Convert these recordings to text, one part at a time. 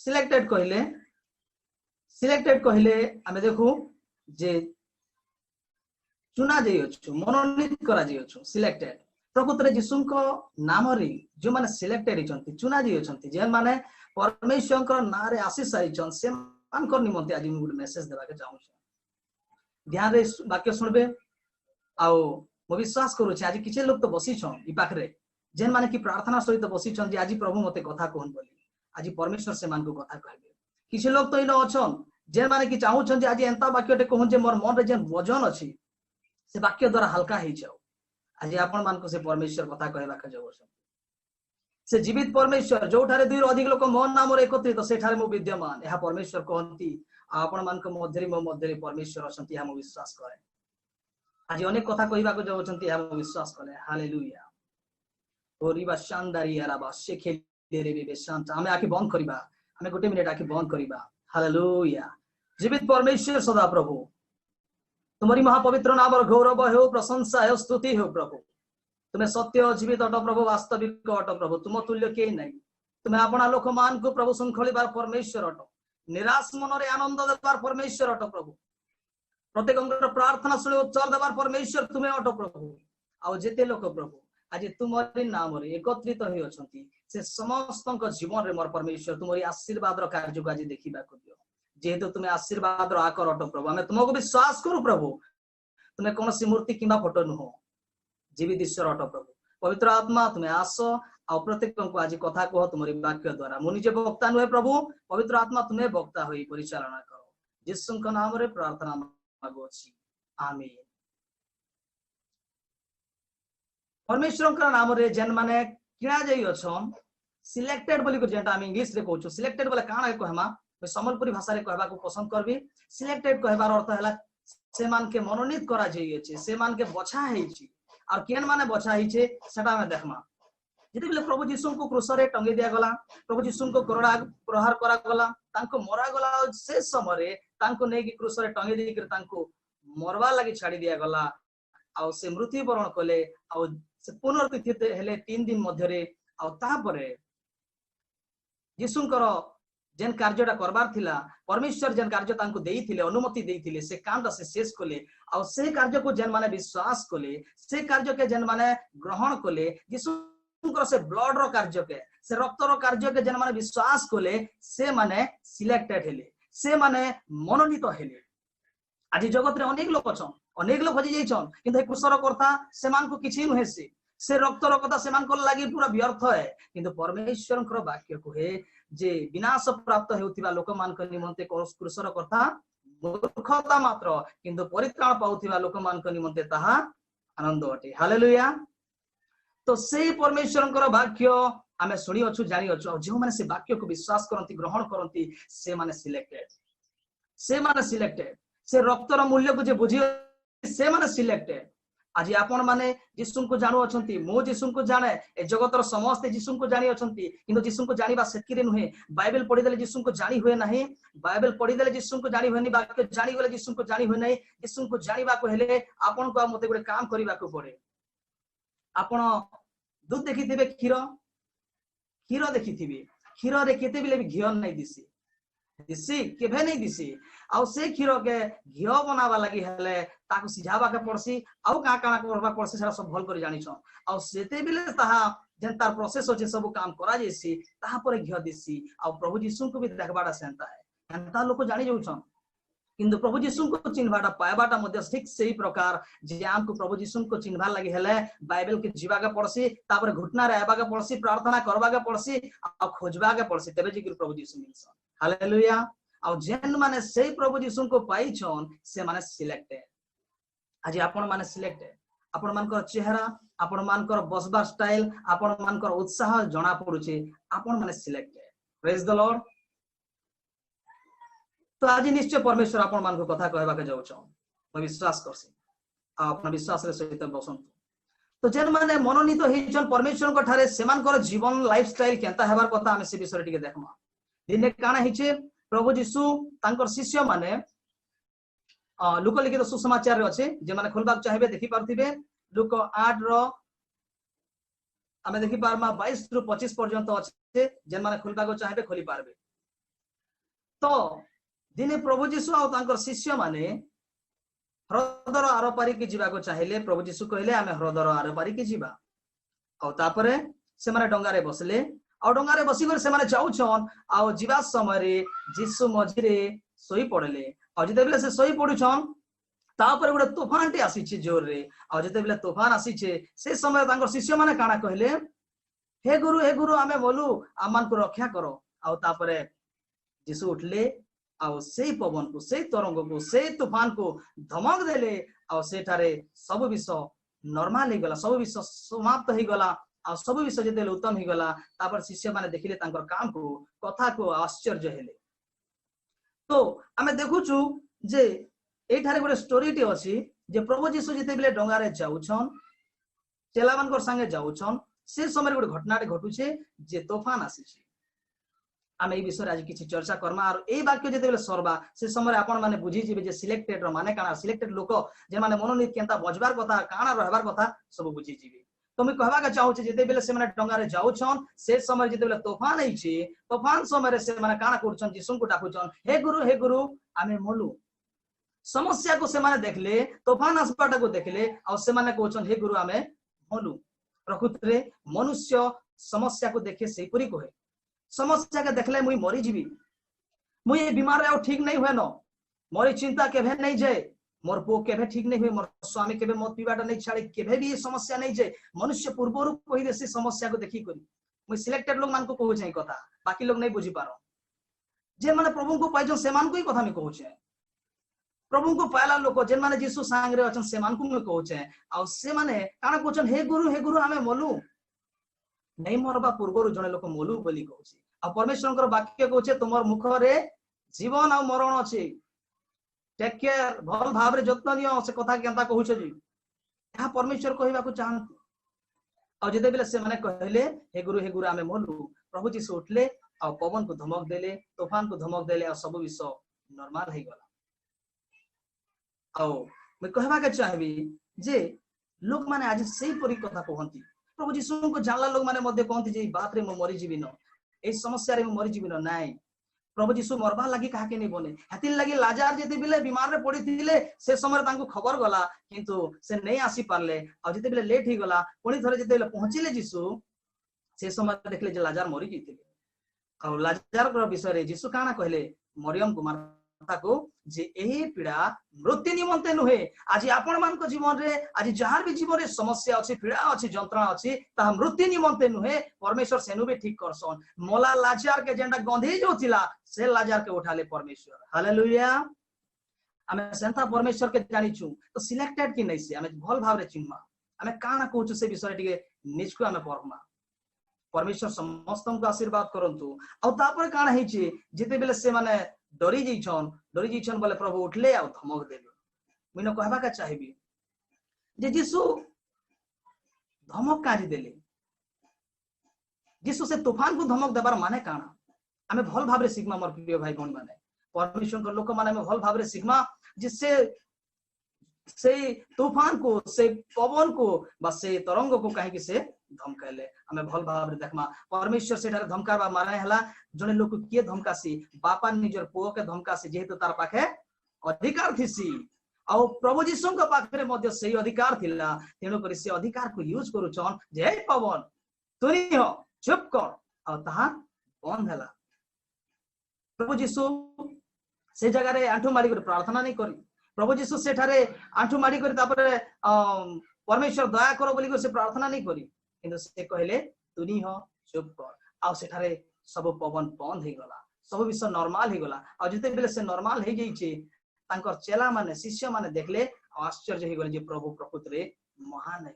Selected कहले आमे देखू जे चुना जाई अछि मनोनीत करा जाई अछि सिलेक्टेड प्रकृतरे यीशुको नाम रे जो माने सिलेक्टेड हिचंती चुना जाई अछि जे माने परमेश्वर को नाम रे आसी सारी छन से मानकर निमंते आज मु मेसेज देबा के चाहू ध्यान रे वाक्य सुनबे आओ मो विश्वास करू आज किछ लोग तो बसी छन ई पाखरे जेन माने कि प्रार्थना सहित बसी छन जे आज प्रभु मते कथा कहन बोली आज परमेश्वर से मान को कथा कहबे किछ लोग तो इनो अछन जेन माने कि चाहू छन जे आज एंता वाक्यटे कहन जे मोर मन रे जेन वजन अछि से वाक्य द्वारा हल्का हो जाओ आज आपण मान को से परमेश्वर कथा कहबा के जाओ से जीवित परमेश्वर जो ठारे दुई अधिक लोक मो नाम रे एकत्रित से ठारे मो विद्यमान यह परमेश्वर कहंती आपण मान को मध्यरे मो मध्यरे परमेश्वर असंती हम विश्वास करे आज अनेक कथा कहबा को जाओ छंती हम विश्वास करे हालेलुया ओरिबा शानदारी आराबा से खेले रे बे शांत हमें आखि बंद करिबा हमें गोटे मिनिट आखि बंद करिबा हालेलुया जीवित परमेश्वर सदा प्रभु तुम्हारी महापवित्र नाम गौरव हो प्रशंसा हो स्तुति हो प्रभु तुम्हें सत्य जीवित अट प्रभु वास्तविक अट प्रभु तुम तुल्य के नहीं तुम्हें अपना लोक मान को प्रभु श्रृंखलिबार परमेश्वर अट निराश मन रे आनंद देवार परमेश्वर अट प्रभु प्रत्येक प्रार्थना शुणी उत्तर देवार परमेश्वर तुम्हें अट प्रभु आ जेते लोक प्रभु आज तुम्हारी नाम रे एकत्रित होई अछंती से समस्त जीवन रे मोर परमेश्वर तुम्हारी आशीर्वाद रो कार्य को आज देखिबा को दियो जेहेतु तुम्हें आशीर्वाद आकर अट प्रभु हमें तुमको विश्वास करू प्रभु तुम्हें कौन सी मूर्ति किंबा फोटो नुह जीवित ईश्वर अट प्रभु पवित्र आत्मा तुम्हें आस आ प्रत्येक को आज कथा कह तुम्हारी वाक्य द्वारा मु निजे वक्ता नुहे प्रभु पवित्र आत्मा तुम्हें वक्ता होई परिचालना करो यीशु के नाम रे प्रार्थना मागुछि आमीन परमेश्वर के नाम रे जेन माने किना जाई अछन सिलेक्टेड बोली को जेंटा हम इंग्लिश रे कहू सिलेक्टेड बोले काना कहमा सम्बलपुरी भाषा रे कहबा को पसंद करबी सिलेक्टेड कहबार अर्थ हैला से मान के मनोनीत करा जाई अछि से मान के बछा हेई छी और केन माने बछा हेई छे सेटा में देखमा जति बेले प्रभु यीशु को क्रूस रे टंगे दिया गला प्रभु यीशु को करोड़ा प्रहार करा गला तांको मरा गला से समय रे तांको नै कि क्रूस रे टंगे दी के तांको मरवा लागि छाडी दिया गला आ से मृत्युवरण कले आ से पुनरुत्थित हेले 3 दिन मध्य रे आ तापरे यीशुଙ୍କର जेन कार्यटा करबार थिला परमेश्वर जेन कार्य तांको देइथिले अनुमति देइथिले से कामटा से शेष कोले आ से कार्य को जेन माने विश्वास कोले से कार्य के जेन माने ग्रहण कोले यीशुଙ୍କର से ब्लड रो कार्य के से रक्त रो कार्य के जेन माने विश्वास कोले से माने सिलेक्टेड हेले से माने मनोनीत हेले आज जगत रे अनेक लोक छन अनेक लोक हजि जाइछन किंतु कृष्णर कर्ता से मान को किछि नहे से रक्त रो कथा से मान को लागि पूरा व्यर्थ है किंतु परमेश्वरଙ୍କର वाक्य कहे जे विनाश प्राप्त हेउथिबा लोक मान को निमंते कृष्णर कर्ता मूर्खता मात्र किंतु परित्राण पाउथिबा लोक मान को निमंते ताहा आनंद अटे हालेलुया तो से परमेश्वरଙ୍କର वाक्य आमे सुनी अछु जानि अछु जो माने से वाक्य को विश्वास करंती ग्रहण करंती से माने सिलेक्टेड से रक्तर मूल्य को जे बुझी से माने सिलेक्टेड आज आपण माने यीशु को जानू अछंती मो यीशु को जाने ए जगतर समस्त यीशु को जानी अछंती किंतु यीशु को जानिबा सेतिरे नुहे बाइबल पढि देले यीशु को जानी हुए नाही बाइबल पढि देले यीशु को जानी हुए नहीं वाक्य जानी गले यीशु को जानी हुए नहीं यीशु को जानिबा को हेले आपण को मते गुडे काम करिबा को पड़े आपण दूध देखिथिबे खीर देखिथिबे खीर रे केते बिले भी घियो नहीं दिसी केभे नहीं दिसी आ से खीर के घियो बनावा लागि हेले ताको सिझाबा के पड़सी आउ का करबा पड़सी सारा सब भल कर जानि छ आ सेते बिले ताहा जेन तार प्रोसेस होचे सब काम करा जेसी ताहा पर घियो दिसी आ प्रभु यीशु को भी देखबाडा सेंता है एंता लोक जानि जाउ छ किंतु प्रभु यीशु को चिन्हबाटा पाएबाटा मध्य ठीक सही प्रकार जे हमको प्रभु यीशु को चिन्हबा लागि हेले बाइबल के जीवा के पड़सी तापर घुटना रे आबा के पड़सी प्रार्थना करबा के पड़सी आ खोजबा के पड़सी तबे जे प्रभु यीशु मिलसन हालेलुया आ जेन माने सही प्रभु यीशु को पाई छन से माने सिलेक्टेड आज आपण माने सिलेक्टेड आपण मानकर चेहरा आपण मानकर बसबा स्टाइल आपण मानकर उत्साह जणा पडुचे आपण माने सिलेक्टेड प्रेज द लॉर्ड तो आज निश्चय परमेश्वर आपण मान को कथा कहबा के जाउ छ मैं विश्वास करसी आ अपन विश्वास रे सहित बसंत तो जेन माने मनोनीत हिचन परमेश्वर को ठारे सेमानकर जीवन लाइफस्टाइल केंता हेबार कथा हम से विषय टिके देखमा दिने काना हिचे प्रभु यीशु तांकर शिष्य माने लुक लिखित सुसमाचार रे अछि जे माने खोलबाक चाहबे देखि पारथिबे लुक 8 रो हमें देखि पारमा 22 रु 25 पर्यंत अछि जेन माने खोलबाक चाहबे खोली पारबे तो दिने प्रभु जीशु आउ तांकर शिष्य माने ह्रदर आर पारिकी जीवाको चाहिए प्रभु जीशु कहले आमे ह्रदर आर पारिकी जीवा आउ तापरे से माने डंगारे बसले आउ डंगारे बसी कर से माने जाउछन आउ जीवा समय रे जीशु मझिरे सोई पड़ले आउ जेतेबेले से सोई पडुछन तापर गोटे तूफान टे आसी जोर रे आउ जेतेबेले तूफान आसी से समय तांकर शिष्य माने काना कहले हे गुरु आमे बोलू आमान को रक्षा करो आउ तापरे जीशु उठले आउ से पवन को से तरंग को से तूफान को धमक देले आउ सेठारे सब विषय नॉर्मल ही गला सब विषय समाप्त ही गला आ सब विषय जेतेले उत्तम ही गला तापर शिष्य माने देखिले तांकर काम को कथा को आश्चर्य हेले तो आमे देखुछु जे एठारे गोटे स्टोरी टी अछि जे प्रभु जीशु जेतेबेले डंगारे जाउछन चेला मानकर संगे जाउछन से समय गोटे घटना घटुछे जे तूफान आसीछे आमे ए विषय आज किछि चर्चा करमा और ए वाक्य जेतेबेले सरबा से समय आपण माने बुझी जिबे जे सिलेक्टेड रो माने काना सिलेक्टेड लोक जे माने मनोनीत केनता बजबार कथा काना रहबार कथा सब बुझी जिबे तो मैं कहबा के चाहू जेतेबेले से माने डंगारे जाउछन से समय जेतेबेले तूफान आइछे तूफान समय रे से माने काना करछन जीसु को डाकुछन हे गुरु आमे मोलु समस्या को से माने देखले तूफान आसपाटा को देखले और से माने कहछन हे गुरु आमे मोलु प्रकृति मनुष्य समस्या को देखे से परी कहे समस्या के देखले मुई मरी जीवी मुई ये बीमार आउ ठीक नहीं हुए न मोरी चिंता केभे नहीं जाए मोर पो केभे ठीक नहीं हुए मोर स्वामी केभे मत पीवाटा नहीं छाड़े केभे भी समस्या नहीं जाए मनुष्य पूर्वरु कहि देसी समस्या को देखी करी मुई सिलेक्टेड लोग मान को कहू छै कथा बाकी लोग नहीं बुझी पारो जे माने प्रभु को पाइजो से मान को ही कथा में कहू छै प्रभु को पायला लोक जे माने जीसु सांगरे अछन से मान को में कहू छै आ से माने काना कहछन हे गुरु हमें मोलू नहीं मरबा पूर्वरु जने लोक मोलू बोली कहू आ परमेश्वर वाक्य कहू तुम मुख रे जीवन आ मरण अछि टेक केयर भल भाव रे जत्न नियो से कथा केनता कहू छै जी या परमेश्वर कहबा को चाहंती आ जदे बेले से माने कहले हे गुरु आमे मोलू प्रभु जीसु उठले आ पवन को धमक देले तूफान को धमक देले आ सब विषय नॉर्मल हे गला आ मैं कहबा के चाहबी जे लोक माने आज सही परी कथा कहंती प्रभु जीसु को जानला लोग माने मध्य कहंती जे बात रे म मरि जीवी न ए समस्या रे म मरि जीवी न नाइ प्रभु जीसु मरबा लागि काहा के नहीं बोले हतिल लागि लाजार जेते बिले बीमार रे पड़ी थिले से समय तांको खबर गला किंतु से नहीं आसी पारले आ जेते बिले लेट ही गला पुणी थरे जेते बिले पहुंचिले जीसु से समय देखले जे लाजार मरि जइतिले आ लाजार रो विषय रे जीसु काना कहले मरियम कुमार को जे एही पीड़ा मृत्यु निमंते नुहे आज आपण मान को जीवन रे आज जहार भी जीवन रे समस्या अछि पीड़ा अछि जंत्रणा अछि ता मृत्यु निमंते नुहे परमेश्वर सेनु भी ठीक करसन मोला लाजार के जेंडा गंधी जो थिला से लाजार के उठाले परमेश्वर हालेलुया हमें सेंता परमेश्वर के जानि छु तो सिलेक्टेड कि नै से हमें भल भाव रे चिन्मा हमें काना कहू से विषय टिके निजको हमें परमा परमेश्वर समस्तन को आशीर्वाद करंतु आ तापर काना हे छि जेते बेले से माने डरी जइछन बोले प्रभु उठले आ धमक देले मिनो कहबा का चाहिबी जे जीसु धमक काजी देले जीसु से तूफान को धमक देबार माने काना हमें भल भाव रे सिग्मा मोर प्रिय भाई बहन माने परमेश्वर को लोक माने में भल भाव रे सिग्मा जिससे से तूफान को से पवन को बा से तरंग को कहीं से धमकाले हमें भल भाव रे देखमा परमेश्वर से धमकाबा माने हला जने लोक के धमकासी बापा निजर पुओ के धमकासी जेहेतु तार पाखे अधिकार थिसी आ प्रभु जीसु के पाखरे मध्य सही अधिकार थिला तेनो करी से अधिकार को यूज करू छन जे पवन तुनी हो चुप कर आ ताहा बंद हला प्रभु जीसु से जगह रे आंठू मारी कर प्रार्थना नहीं करी प्रभु जीसु से ठारे आंठू मारी कर तापर परमेश्वर दया करो बोली से प्रार्थना नहीं करी किंतु से कहले तुनी हो चुप कर आ से ठारे सब पवन बंद हे गला सब विषय नॉर्मल हे गला आ जते बेले से नॉर्मल हे गई छे तांकर चेला माने शिष्य माने देखले आश्चर्य हे गले जे प्रभु प्रकृति रे महान है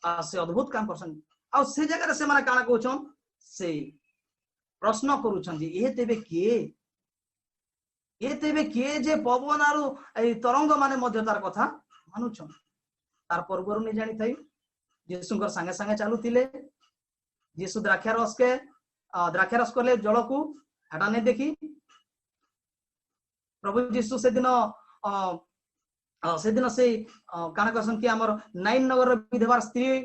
आ से अद्भुत काम करछन आ से जगह रे से माने काना कहछन से प्रश्न करूछन जे ए तेबे के जे पवन आरु ए तरंग माने मध्य तार कथा मानुछन तार परबरु नै जानि थाई जीसुकर संगे संगे चालुतिले जीसु द्राक्षा रस करले जल को हटा नहीं देखी प्रभु जीसु से दिन से काना करसन कि हमर नाइन नगर विधवार स्त्री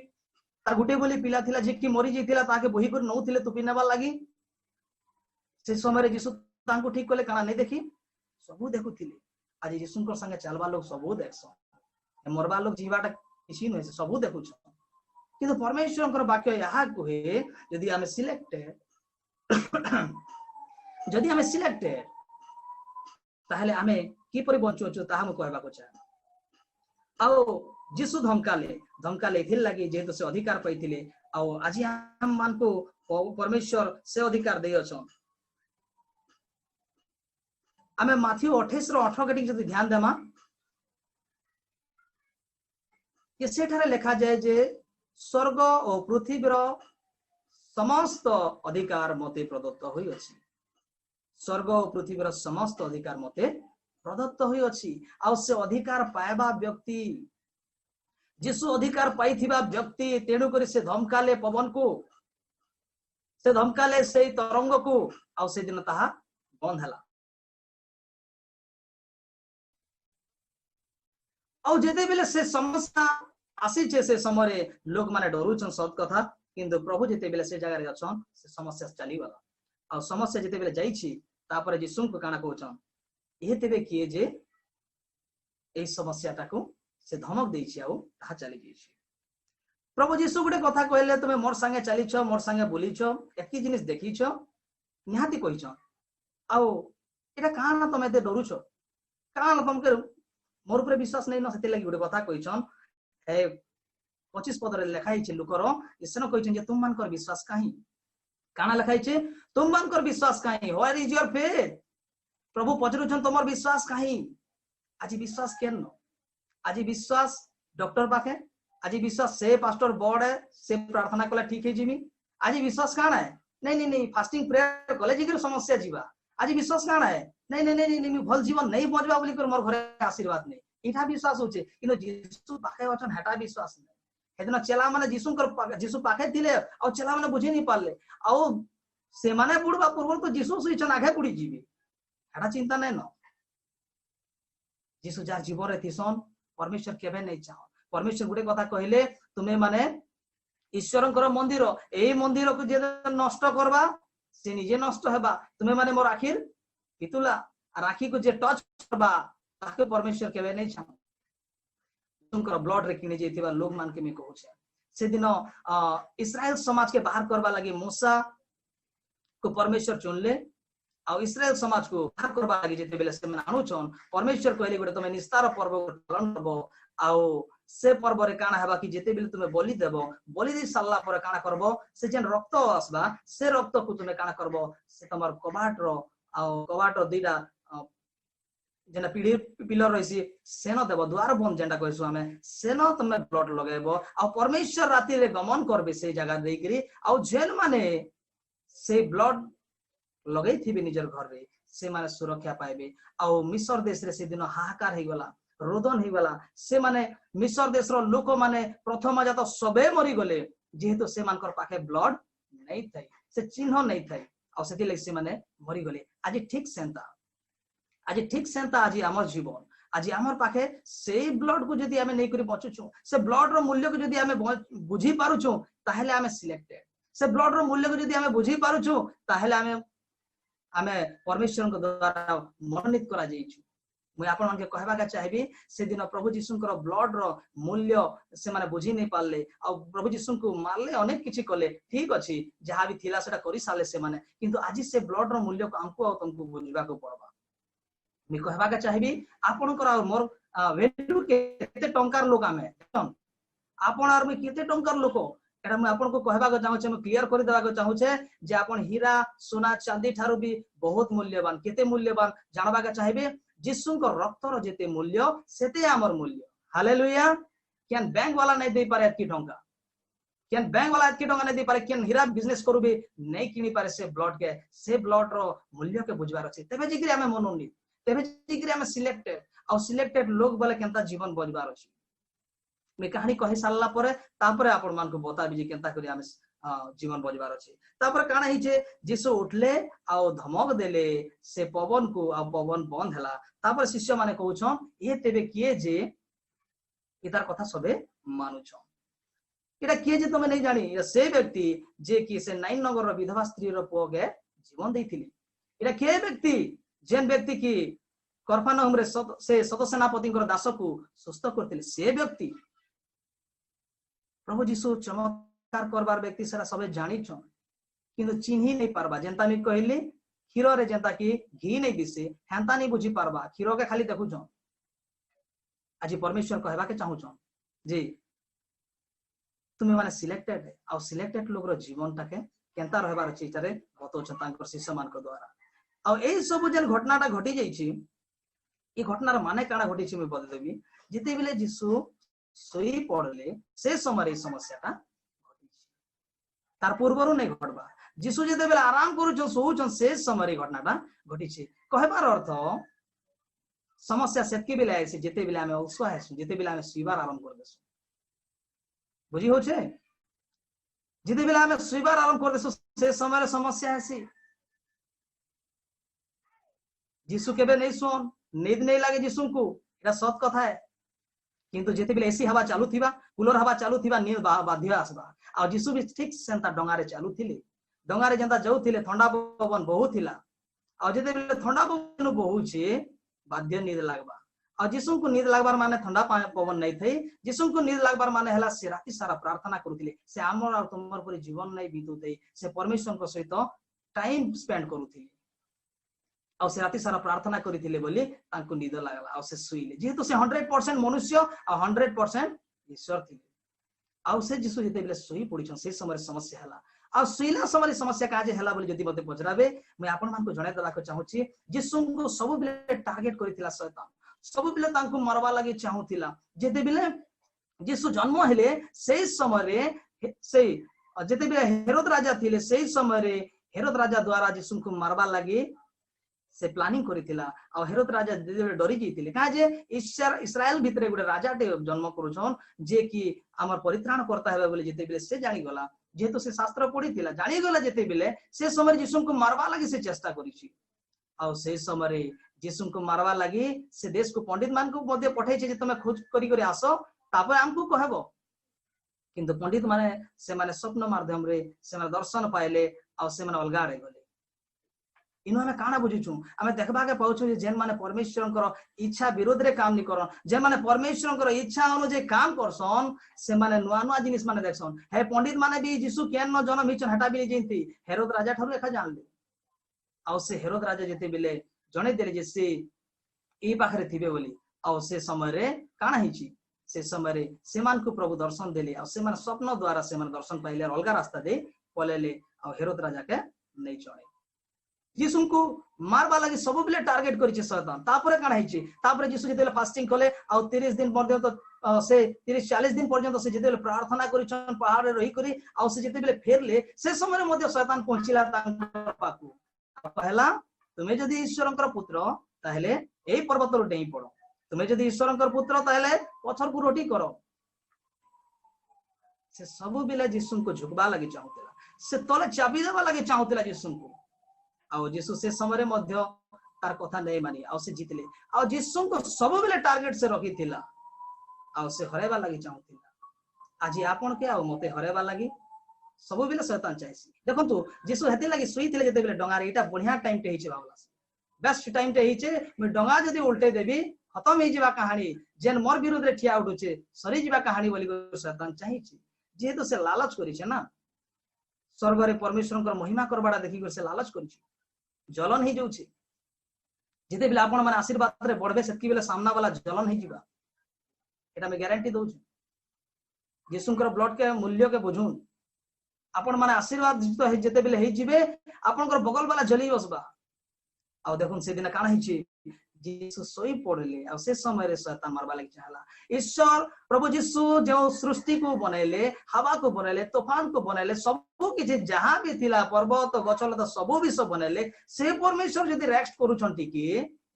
तार गुटे बोली पिला थिला जे कि मरि जइतिला ताके बही कर नउथिले तुपी नेबा लागि से समय रे जीसु तांको ठीक कले काना नहीं देखी सबू देखुथिले आज यीशु को संगे चलबा लोग सबू देखसन मरबा लोग जीवाटा किसी नुहे सबू देखुछ किंतु परमेश्वर वाक्य यहाँ कहे यदि आम सिलेक्टेड जदि आम सिलेक्टेड ताहले आमे किपरि बंचुछु ताहा मु कहबाको चाहे आओ जीसु धमकाले थिल लगी जेहेतु से अधिकार पाइथिले आओ आज हम मान को परमेश्वर से अधिकार दे अछन आमे माथ्यू 28 रो 18 गटी जदि ध्यान देमा ये सेठारे लिखा जाए जे स्वर्ग और पृथ्वीर समस्त अधिकार मते प्रदत्त होई अछि स्वर्ग और पृथ्वीर समस्त अधिकार मते प्रदत्त होई अछि आ से अधिकार पाएबा व्यक्ति जिसु अधिकार पाइथिबा व्यक्ति तेणु करी से धमकाले पवन को से धमकाले से तरंग को आ से दिन ताहा बंद हला आ जेते बेले से समस्या आसी छे से समय लोग माने डरुछन सत कथा किंतु प्रभु जेते बेले से जगह रे अछन से समस्या चली वाला आ समस्या जेते बेले जाई छी तापर यीशु को काना कहउछन ए तेबे किए जे ए समस्याटा को से धमक देई छी आउ ता चली जाई छी प्रभु यीशु गुटे कथा कहले तुमे मोर संगे चली छ मोर संगे बोली छ एकी जिनिस देखी छ निहाती कहि छ आउ एटा काना तमे दे डरु छ काना तमके मोर ऊपर विश्वास नै न सेते लागि गुटे कथा कहि छन ए 25 पद रे लिखाई छ लुकर ईश्वर कहि छ जे तुम मान कर विश्वास काहे काना लिखाई छ तुम मान कर विश्वास काहे व्हेयर इज योर फेथ प्रभु पचरु छन तमर विश्वास काहे आज विश्वास केन आज विश्वास डॉक्टर पाखे आज विश्वास से पास्टर बॉड है से प्रार्थना कला ठीक है जीवी आज विश्वास काना है नहीं नहीं फास्टिंग प्रेयर कले जिगर समस्या जीवा आज विश्वास काना है नहीं नहीं नहीं नहीं भल जीवन नहीं बजबा बोली कर मोर घरे आशीर्वाद नहीं इठा विश्वास होचे किनो जीसु पाखे वचन हटा विश्वास नहीं हेदना चेला माने जीसु पाखे दिले और चेला माने बुझी नहीं पाले और से माने बुडबा पूर्व तो जीसु सुइचन आगे पुडी जीवी हटा चिंता नहीं न जीसु जार जीवन रे थिसन परमेश्वर केबे नहीं चाहो परमेश्वर गुटे कथा कहले तुमे माने ईश्वरंकर मंदिर ए मंदिर को जे नष्ट करबा से निजे नष्ट हेबा तुमे माने मोर आखिर पितुला राखी को जे टच करबा ताके परमेश्वर केबे नहीं चाहो तुमकर ब्लड रे किने जेतिबा लोग मान के में कहू छे से दिन इस्राएल समाज के बाहर करबा लागि मूसा को परमेश्वर चुनले आ इस्राएल समाज को बाहर करबा लागि जेते बेले से मानु छन परमेश्वर कहले गुटे तमे निस्तार पर्व पालन करबो आउ से पर्व रे काना हेबा कि जेते बेले तुमे बलि देबो बलि दे साला पर काना करबो से जेन रक्त आसबा से रक्त को तुमे काना करबो से तमर कबाट रो आउ कबाट दीटा जेना पीढ़ी पिलर रहिसी सेन देबो द्वार बंद जेंटा कहसु हमें सेन तुमे ब्लड लगाइबो आ परमेश्वर राति रे गमन करबे से जगह देकरी आउ जेन माने से ब्लड लगई थी निजर घर रे से माने सुरक्षा पाइबे आउ मिस्र देश रे से दिन हाहाकार हे गला रोदन हे गला से माने मिस्र देश रो लोक माने प्रथम जात सबे मरि गले जेहेतु से मानकर पाखे ब्लड नहीं थाई से चिन्ह नहीं थाई आ सेति लागि से माने मरि गले आज ठीक सेंता आज हमर जीवन आज हमर पाखे से ब्लड को जदी हमें नहीं करी बचुछु से ब्लड रो मूल्य को जदी हमें बुझी पारुछु ताहेले हमें सिलेक्टेड से ब्लड रो मूल्य को जदी हमें बुझी पारुछु ताहेले हमें परमेश्वर को द्वारा मनोनीत करा जाइछु मैं आपण मन के कहबा का चाहबी से दिन प्रभु यीशुकर ब्लड रो मूल्य से माने बुझी नहीं पाले आ प्रभु यीशु को मारले अनेक किछि कले ठीक अछि जहा भी थिला सेटा करि साले से माने किंतु आज से ब्लड रो मूल्य को हमको तुमको बुझिबा को पड़बा मैं कहबा का चाहबी आपनकर और मोर वैल्यू केते टंकार लोक आमे आपण और मैं केते टंकार लोक एटा मैं आपन को कहबा को चाहू छे मैं क्लियर कर देबा को चाहू छे जे आपन हीरा सोना चांदी थारु भी बहुत मूल्यवान केते मूल्यवान जानबा का चाहबे यीशु को रक्त रो जेते मूल्य सेते हमर मूल्य हालेलुया केन बैंक वाला नहीं दे पारे एतकी टंका केन बैंक वाला एतकी टंका नहीं दे पारे केन हीरा बिजनेस करू भी नहीं किनी पारे से ब्लड रो मूल्य के बुझबार अछि तबे जिकरी हमें मनोनीत तबे जिकरी हमें सिलेक्टेड लोग बोले केनता जीवन बजबार अछि मैं कहानी कहि सारला परे तापरे आपण मान को बताबी जे केनता करी हमें जीवन बजबार अछि तापर काना हि जे यीशु उठले आ धमक देले से पवन को आ पवन बंद हला तापर शिष्य माने कहू छ ए तेबे किए जे इतार कथा सबे मानु छ एटा किए जे तमे नहीं जानी से व्यक्ति जे कि से 9 नगर रो विधवा स्त्री रो पुओ के जीवन देथिली एटा के व्यक्ति जेन व्यक्ति की कफरनहुम रे से शत सेनापति दास को सुस्थ करते से व्यक्ति प्रभु जीशु चमत्कार करबार व्यक्ति सारा सब जानी किंतु चिन्ही नहीं पारबा जेनता मी कहली क्षीर रे जेनता की घी नहीं दिसे हेंता नहीं बुझी पारबा क्षीर के खाली देखु आज परमेश्वर कहबा के चाहू जी तुम्हें माने सिलेक्टेड आ सिलेक्टेड लोग रो जीवन टाके केंता रहबार अछि इटारे बतौछ तांकर शिष्य मान को द्वारा आ एई सब जेन घटनाटा घटी जाईछि ई घटनार माने काना घटी छि मैं बता देबी जिते बेले यीशु सोई पड़ले से समय समस्याटा घटी छि तार पूर्वरु नहीं घटबा यीशु जिते बेले आराम करूछन सोउछन से समय घटनाटा घटी छि कहबार अर्थ समस्या सेतकी बेले आइसे जिते बेले हमें उसवा है जिते बेले हमें स्वीकार आरंभ कर देसु बुझी होछे जिते बेले हमें स्वीकार आरंभ कर देसु से समय समस्या है यीशु केबे नहीं सुन नींद नहीं लगे यीशु को एटा सत कथा है किंतु जेते बेले एसी हवा चालू थिबा कूलर हवा चालू थिबा नींद बाध्य आसबा आ यीशु भी ठीक सेंता डंगा रे चालू थिले डंगा रे जेंता जाऊ थिले ठंडा पवन बहु थिला आ जेते बेले ठंडा पवन बहु छे बाध्य नींद लागबा आ यीशु को नींद लागबार माने ठंडा पवन नहीं थई यीशु को नींद लागबार माने हला से राति सारा प्रार्थना करूथिले से हमर और तुमर पर जीवन नहीं बीतुते से परमेश्वर को सहित टाइम स्पेंड करूथिले आ से राति सारा प्रार्थना करिथिले बोली तांको नींद लागला आ से सुइले जेहेतु से 100% मनुष्य आ 100% ईश्वर थिले आ से यीशु जेते बेले सोई पडिछन से समय समस्या हला आ सुइला समय समस्या काजे हला बोली जदी मते पचराबे मैं आपन मान को जणाय देबा को चाहूची यीशु को सब बेले टारगेट करिथिला शैतान सब बेले तांको मारबा लागि चाहूथिला जेते बेले यीशु जन्म हेले से समय रे से जेते बेले हेरोद राजा थिले से समय रे हेरोद राजा द्वारा यीशु को मारबा लागि से प्लानिंग करिथिला आ हेरोद राजा डरी जैतिले का जे इस्राएल भितरे गुडे राजाटे जन्म करूछन जे कि हमर परित्राण करता हेबे बोले जेते बेले से जानि गला जेहेतु से शास्त्र पढिथिला जानि गला जेते बेले से समय यीशु को मारबा लागि से चेष्टा करिछि आ से समय यीशु को मारबा लागि से देश को पंडित मान को मध्ये पठाई जे तमे खोज करी करी आसो तापर हमको कहबो किंतु पंडित माने से माने स्वप्न माध्यम रे से माने दर्शन पाइले आ से माने अलगा रे गले इनो हमें काना बुझीछु हमें देखबा के पाउछु जे जेन माने परमेश्वरंकर इच्छा विरोध रे काम नि करन जे माने परमेश्वरंकर इच्छा अनुजे काम करसन से माने नुआ नुआ जिनिस माने देखसन हे पंडित माने भी यीशु केन न जन्म हिचन हटा बिले जेंती हेरोद राजा ठरु एखा जानले आ से हेरोद राजा जेते बिले जणे देले जे से ई पाखरे थिबे बोली आ से समय रे काना हिची से समय रे सेमान को प्रभु दर्शन देले आ से माने स्वप्न द्वारा से माने दर्शन पाइले अलगा रास्ता दे पलेले आ हेरोद राजा के नहीं चणे यीशु को मारबा लागि सब बेले टारगेट करिছে शैतान तापरे काना हिची तापरे यीशु जेतेले फास्टिंग कले आ 30 दिन पर्यंत से 30 40 दिन पर्यंत से जेतेले प्रार्थना करिछन पहाड़ रे रही करी आ से जेतेले फेरले से समय मध्ये शैतान पहुंचिला तांकर पाकू कहला तुमे जदी ईश्वरंकर पुत्र ताहेले एई पर्वत रो डेई पड़ो तुमे जदी ईश्वरंकर पुत्र ताहेले पत्थर को रोटी करो से सब बेले यीशु को झुकबा लागि चाहूतला से तले चाबी देबा लागि चाहूतला यीशु को आउ यीशु से समय मध्य तार कथा नहीं मानी आउ से जीतले आउ यीशु को सब बेले टारगेट से रखी थिला आउ से हरेबा लागि चाहूतिला आज आपन के आउ मते हरेबा लागि सब बेले शैतान चाहेसी देखंतु यीशु हेते लागि सुई थिले जते बेले डंगा रे एटा बढ़िया टाइम टे हिचे बाबला बेस्ट टाइम टे हिचे मैं डंगा जदी उल्टे देबी खत्म हे जीवा कहानी जेन मोर विरोध रे ठिया उठुचे सरी जीवा कहानी बोली शैतान चाहिछि जेहेतु से लालच करिছে ना स्वर्ग रे परमेश्वर महिमा करबाडा देखि से लालच करिছে जलन ही जाउछि जेते बेले आपण माने आशीर्वाद रे बढ़बे सेतकी बेले सामना वाला जलन ही जीवा एटा मैं गारंटी दउ छी यीशुकर ब्लड के मूल्य के बुझुन आपण माने आशीर्वाद तो जेते बेले हे जीवे आपनकर बगल वाला जली बसबा आ देखुन से दिन काना हिची यीशु सोई पड़ले आ से समय रे शैतान मारबा लागि चाहला ईश्वर प्रभु यीशु जो सृष्टि को बनैले हवा को बनैले तूफान को बनैले सब कि जहां भी थिला पर्वत गछलता सब विष बनैले से परमेश्वर जदी रेस्ट करूछंती कि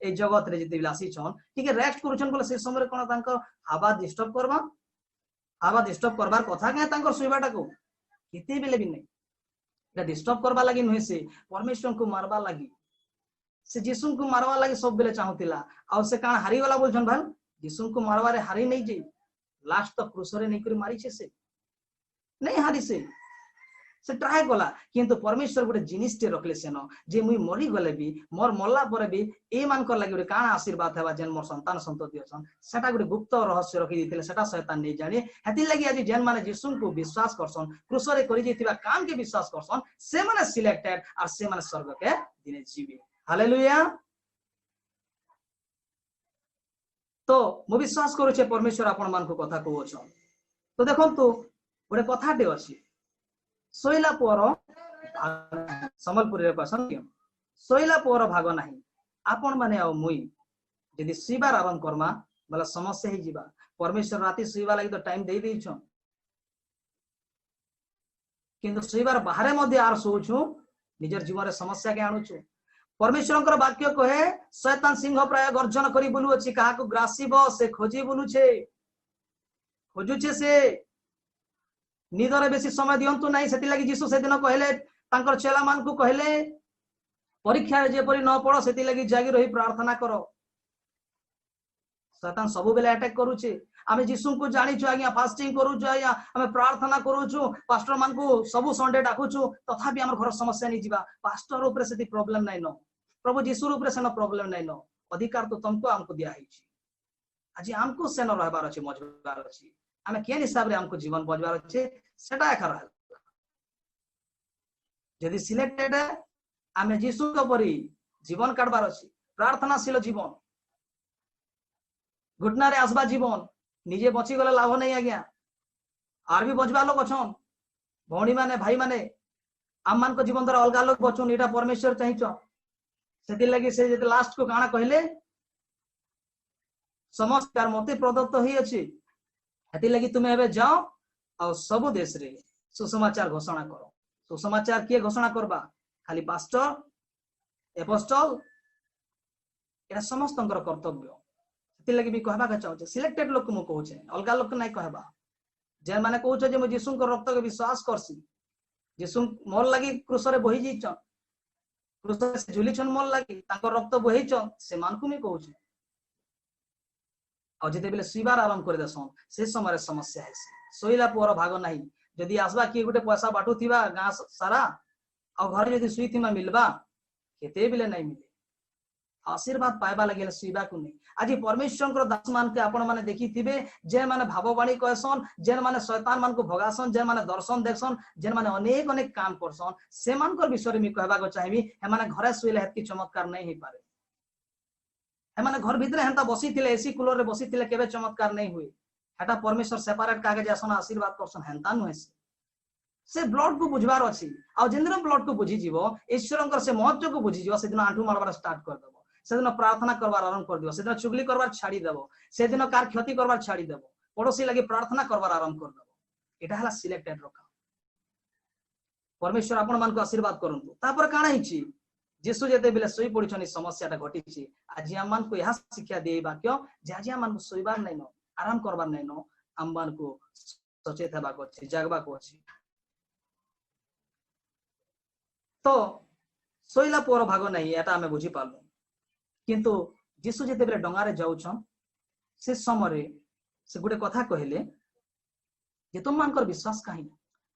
ए जगत रे जदी लासी छन कि रेस्ट करूछन बोले से समय कोन तांको हवा डिस्टर्ब करबार कथा के तांको सुइबाटा को किते बेले भी नहीं एटा डिस्टर्ब करबा लागि नहे से परमेश्वर को मारबा लागि से यीशु को मारवा लागि सब बेले चाहूतिला आ से कान हारी वाला बोलछन भाई यीशु को मारवा रे हारी नहीं जे लास्ट तक क्रूस रे नहीं करी मारी छे से नहीं हारी से से ट्राए कला किंतु परमेश्वर गोटे जिनिस टे रखले सेन जे मुई मरी गले भी मोर मरला परे भी ए मान कर लागि गोटे काना आशीर्वाद हेबा जेन मोर संतान संतति अछन सेटा गोटे गुप्त रहस्य रखि दिथिले सेटा शैतान नै जाने हेति लागि आज जेन माने यीशु को विश्वास करसन क्रूस रे करि जेतिबा काम के विश्वास करसन से माने सिलेक्टेड और से माने स्वर्ग के दिने जीवे हालेलुया। तो मु विश्वास करू छे परमेश्वर आपण मान को कथा कहू छ। तो देखंतु गोटे कथाटे अछि सोइला पुअर संबलपुरी रे कहसन सोइला पुअर भाग नाही आपण माने आ मुई यदि सुइबार आरंभ करमा बला समस्या ही जीवा। परमेश्वर राती सुइबा लागि तो टाइम दे दै छ किंतु सुइबार बाहरे मध्ये आर सोचु निजर जीवन रे समस्या के आनु छु। परमेश्वर वाक्य कहे शैतान सिंह प्राय गर्जन करी बोलू अछि कहा को ग्रासीब से खोजी बोलू छे खोजु छे से निदरे बेसी समय दियंतु नाही सेति लागि यीशु से दिन कहले तांकर चेला मान को कहले परीक्षा जे परि न पड़ो सेति लागि जागी रही प्रार्थना करो। शैतान सब बेले अटैक करू छे आमे यीशु को जानि छु आज्ञा फास्टिंग करू छु या आमे प्रार्थना करू छु पास्टर मान को सब संडे डाकू छु तथापि हमर घर समस्या नै जीवा पास्टर ऊपर सेति प्रॉब्लम नै न प्रभु यीशु ऊपर से न प्रॉब्लम नै न अधिकार तो तुमको हमको दिया है आज हमको से न रहबार अछि मजबार अछि आमे केन हिसाब रे हमको जीवन बजबार अछि सेटा एखा रहल यदि सिलेक्टेड आमे यीशु को परि जीवन काटबार अछि प्रार्थनाशील जीवन घुटना रे आसबा जीवन निजे बची गले लाभ नहीं आज्ञा आर भी बचबा लोग अछन भौणी माने भाई माने आम मान को जीवन द्वारा अलगा लोग बचुन एटा परमेश्वर चाहिछ सेति लागि से जे लास्ट को काना कहले समस्त कार मते प्रदत्त होई अछि हेति लागि तुमे एबे जाओ और सब देश रे सुसमाचार घोषणा करो। सुसमाचार के घोषणा करबा खाली पास्टर एपोस्टल एटा समस्तंकर कर्तव्य सेति लागि भी कहबा के चाहू सिलेक्टेड लोग को मु कहू छे अलगा लोग नै कहबा जे माने कहू छे जे मु यीशु को रक्त के विश्वास करसी यीशु मोर लागि क्रूस रे बहि जी छ क्रूस से झुली छन मोर लागि तांकर रक्त बहि छ से मान को मी कहू छे और जेते बेले सुइबार आरंभ कर देसन से समय समस्या है सोइला पुअर भाग नाही जदि आसबा कि गोटे पैसा बाटू थिबा गां सारा और घर जदि सुई थिमा मिलबा केते बेले नै मिले आशीर्वाद पाइबा लगे सुइबा को नहीं। आज परमेश्वर दास मान के आपण माने देखि थिबे जे माने भाववाणी कहसन जेन माने शैतान मान को भगासन जेन माने दर्शन देखसन जेन माने अनेक अनेक काम करसन से मान कर विषय में कहबा को चाहिबी हे माने घरे सुइले हेत की चमत्कार नहीं ही पारे हे माने घर भीतर हेंता बसी थिले एसी कूलर रे बसी थिले केबे चमत्कार नहीं हुए हेटा परमेश्वर सेपरेट कागे जासन आशीर्वाद करसन हेंता नुहे से ब्लड को बुझबार अछि आ जेंद्र ब्लड को बुझी जीवो ईश्वरंकर से महत्व को बुझी जीवो से दिन आंठू मारबार स्टार्ट कर देबो से दिन प्रार्थना करबार आरंभ कर दियो से दिन चुगली करबार छाड़ी देबो से दिन कार क्षति करबार छाड़ी देबो पड़ोसी लागि प्रार्थना करबार आरंभ कर देबो एटा हला सिलेक्टेड रखा परमेश्वर आपण मान को आशीर्वाद करंतु तापर काना हिची यीशु जेते बेले सोई पडिछनी समस्याटा घटिछि आज हम मान को यह शिक्षा देई वाक्य जे आज हम मान को सोइबार नै न आराम करबार नै न हम मान को सचेत हेबा को अछि जागबा को अछि। तो सोइला पुअर भाग नहीं एटा हमें बुझी पालु किंतु यीशु जेते बेले डंगा रे जाउछन से समय से गुटे कथा कहले जे तुम मानकर विश्वास काहे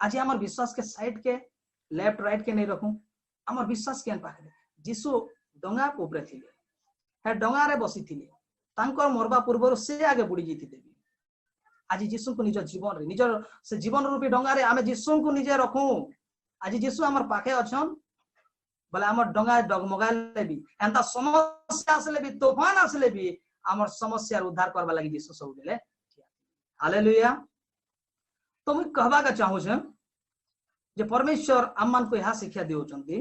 आज हमर विश्वास के साइड के लेफ्ट राइट के नहीं रखू हमर विश्वास केन पाखरे यीशु डंगा ऊपर थिले हे डंगा रे बसी थिले तांकर मरबा पूर्व से आगे बुड़ी जीति देबी आज यीशु को निज जीवन रे निज से जीवन रूपी डंगा रे आमे यीशु को निजे रखू आज यीशु हमर पाखे अछन बोले हमर डंगा डगमगाले भी एंता समस्या आसले भी तूफान आसले भी हमर समस्या उद्धार करबा लागि यीशु सब बेले हालेलुया। तो मैं कहबा का चाहू छे जे परमेश्वर आमान को यह शिक्षा देउचंती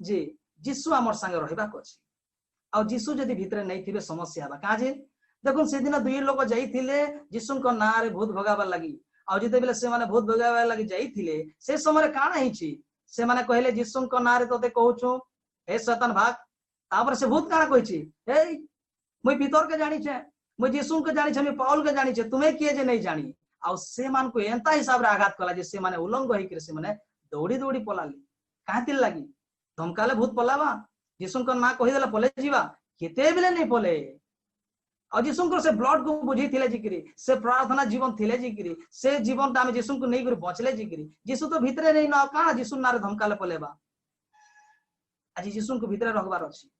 जे यीशु हमर संग रहबा को अछि आ यीशु जदी भीतर नै थिबे समस्या बा काजे देखो से दिन दुई लोग जाई थिले यीशु को ना रे भूत भगाबा लागि आ जते बेले से माने भूत भगाबा लागि जाई थिले से समय काना हिची से माने कहले यीशु को ना रे तोते कहूछु हे शैतान भाग तापर से भूत काना कहिची हे मुई भीतर के जानि छे मुई यीशु के जानि छे मुई पाउल के जानि छे तुम्हें किए जे नहीं जानी आ से मान को एंता हिसाब रे आघात कला जे से माने उलंग होई के से माने दौड़ी दौड़ी पलाली काहे लागि धमकाले भूत पलावा यीशु को ना कहि देला पले जीवा केते बेले नहीं पले और जीशुंकर से ब्लड को बुझी थिले जिकरी से प्रार्थना जीवन थिले जिकरी से जीवन ता हम जीशु को नहीं कर बचले जिकरी जीशु तो भीतरे नहीं ना काना जीशु नारे धमकाले पलेबा आज जीशु को भीतरे रखबार अछि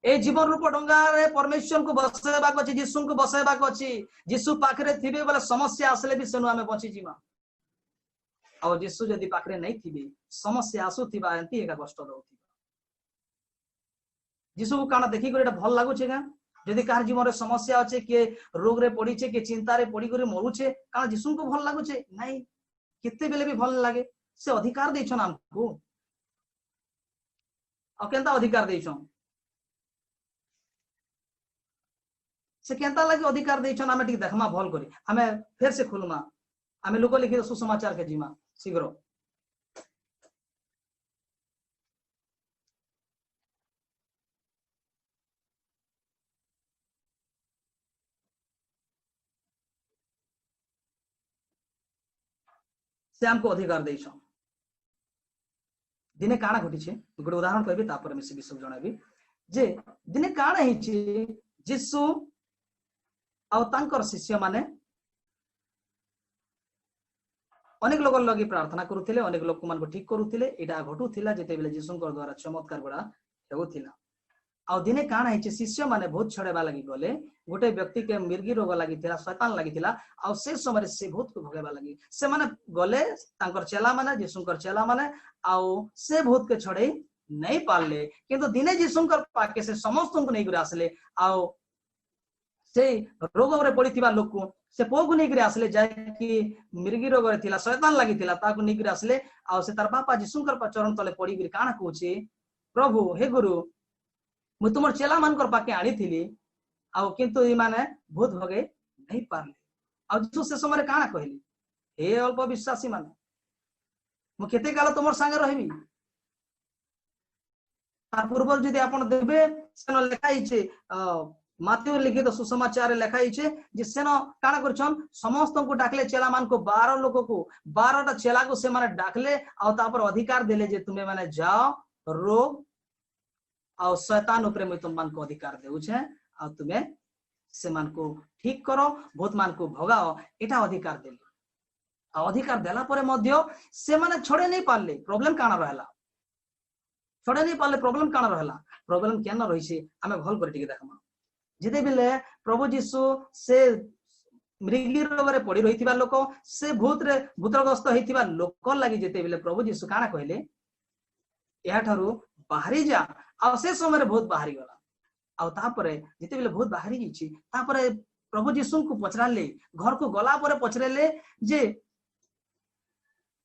ए जीवन रूप डंगा रे परमेश्वर को बसेबा को अछि जीशु को बसेबा को अछि जीशु पाखरे थिबे बोले समस्या आसले भी सेनु हमें बची जीवा और जीशु जदी पाखरे नहीं थिबे समस्या आसुथिबा एंती एका कष्ट दउथिबा जीशु को काना देखि कर एटा भल लागु छे का जदि कार जीवन रे समस्या अच्छे किए रोग रे पड़ी छे के चिंता रे पड़ी करे मरु छे काना जीशु को भल लागु छे नहीं केते बेले भी भल लागे से अधिकार देछन हमको आ केनता अधिकार देछन से केनता लागे अधिकार देछन हमें ठीक देखमा भल करी हमें फिर से खुलमा हमें लोक लिखि सुसमाचार के जीमा शीघ्र से हमको अधिकार देछन दिने काना घटी छे गोटे उदाहरण कहबी तापर में से विषय जणाबी जे दिने काना ही छे जीशु आ तांकर शिष्य माने अनेक लोग लगी प्रार्थना करुथिले अनेक लोक मान को ठीक करुथिले एटा घटुथिला जेते बेले जीशुंकर द्वारा चमत्कार गुडा हेउथिला आ दिने काना हिचे शिष्य माने भूत छड़ेबा लगी गले गोटे व्यक्ति के मिर्गी रोग लागिथिला शैतान लागिथिला आ से समय से भूत को भगेबा लगी से माने गले तांकर चेला माने जीशुंकर चेला माने आ से भूत के छड़े नहीं पाले किंतु दिने जीशुंकर पाके से समस्त को नहीं गिरा आसले आ से रोग रे पड़ीथिबा लोक को से पो को नहीं गिरा आसले जाय कि मिर्गी रोग रे थिला शैतान लागिथिला ताको नहीं गिरा आसले आ से तार बापा जीशुंकर चरण तले पड़ी गिर काना कहूची प्रभु हे गुरु मु तुमर चेला मानकर पाके आनी थिली आ किंतु ई माने भूत भगे नहीं पारले आ जीशु से समय काना कहली हे अल्प विश्वासी माने मु केते काल तुमर संगे रहबी तार पूर्व जदि आपण देबे सेनो लेखाई छे माथ्यू लिखित सुसमाचार लेखाई छे जे सेनो काना करछन समस्त को डाकले चेला मान को 12 लोक को 12टा चेला को से माने डाकले आ तापर अधिकार देले जे तुमे माने जाओ रोग आ शैतान ऊपर में तुम मान को अधिकार देउ छे आ तुमे से मान को ठीक करो भूत मान को भगाओ एटा अधिकार देले आ अधिकार देला परे मध्य से माने छोड़े नहीं पारले प्रॉब्लम काना रहला छोड़े नहीं पारले प्रॉब्लम काना रहला प्रॉब्लम केन रही छे हमें भल कर टिके देखमा जेते बेले प्रभु जीशु से मृगी रोग रे पड़ी रहिथिबा लोक से भूतग्रस्त होइथिबा लोक लागि जेते बेले प्रभु जीशु काना कहले या ठारू बाहरी जा आ से समय बहुत बाहरी गला आ तापरे जेते बेले बहुत बाहरी गिछि तापरे प्रभु जीशु को पचराले घर को गला परे पचरेले जे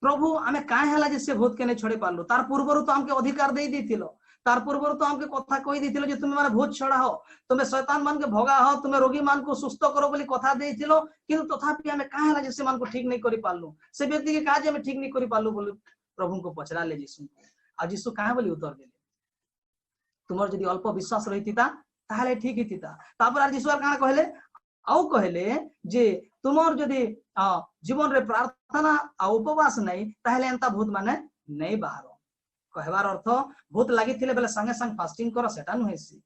प्रभु हमें काहे हला जे से भूत के ने छोड़े पारलो तार पूर्वरु तो हमके अधिकार दे दिथिलो तार पूर्वरु तो हमके कथा कहि दिथिलो जे तुमे माने भूत छड़ा हो तुमे शैतान मान के भगा हो तुमे रोगी मान को सुस्थ करो बोली कथा देथिलो किंतु तथापि हमें काहे हला जे से मान को ठीक नहीं करि पारलो से व्यक्ति के काज हमें ठीक नहीं करि पारलो बोली प्रभु को पचराले जीशु आ जीशु काहे बोली उत्तर देले तुमर जदि अल्प विश्वास रहितिता ताहले ठीक हितिता तापर आ जीशु काना कहले आउ कहले जे तुमर जदि जीवन रे प्रार्थना आ उपवास नहीं ताहले एंता भूत माने नहीं बाहर कहबार अर्थ भूत लागि थिले बेले संगे संग फास्टिंग करो सेटा नुहेसी